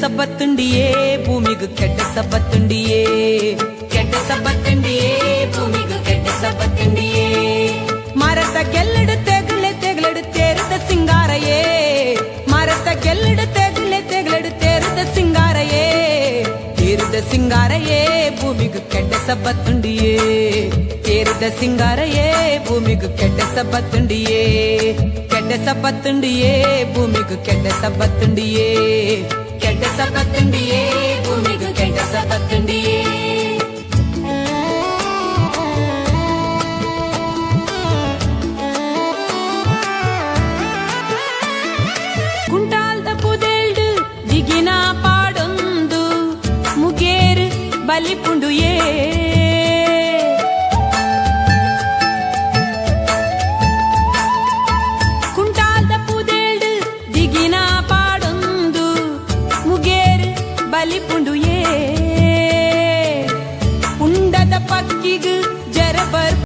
ಸಬ್ಬತ್ತುಂಡಿಯೇ ಭೂಮಿಗೂ ಕೆಟ್ಟ ಸಬ್ಬತ್ತುಂಡಿಯೇ ಕೆಟ್ಟ ಸಬ್ಬತ್ತುಂಡಿಯೇ ಭೂಮಿಗೂ ಕೆಟ್ಟ ಸಬ್ಬತ್ತುಂಡಿಯೇ ಮರತ ಗೆಲ್ಲಡು ತೆಗಳಡು ತೇರುದ ಸಿಂಗಾರಯೇ ಮರತ ಗೆಲ್ಲಡು ತೆಗಳಡು ತೇರುದ ಸಿಂಗಾರಯೇ ತೇರುದ ಸಿಂಗಾರಯೇ ಭೂಮಿಗೂ ಕೆಟ್ಟ ಸಬ್ಬತ್ತುಂಡಿಯೇ ತೇರುದ ಸಿಂಗಾರಯೇ ಭೂಮಿಗೂ ಕೆಟ್ಟ ಸಬ್ಬತ್ತುಂಡಿಯೇ ಕೆಟ್ಟ ಸಬ್ಬತ್ತುಂಡಿಯೇ ಭೂಮಿಗೂ ಕೆಟ್ಟ ಸಬ್ಬತ್ತುಂಡಿಯೇ ಕೆಟ್ಟ ಸಬ್ಬತ್ತುಂಡಿಯೇ ಭೂಮಿಗೂ ಕೆಟ್ಟ ಸಬ್ಬತ್ತುಂಡಿಯೇ ಕುಂಟಾಲ್ದ ಪುದೆಲ್ಡು ದಿಗಿನ ಪಾಡೊಂದು ಮುಗೇರು ಬಲಿಪುಂಡುಯೇ ಕುಂಟಾಲ್ದ ಪುದೆಲ್ಡು ದಿಗಿನ ಪಾಡೊಂದು ಮುಗೇರು ಬಲಿಪುಂಡುಯೇ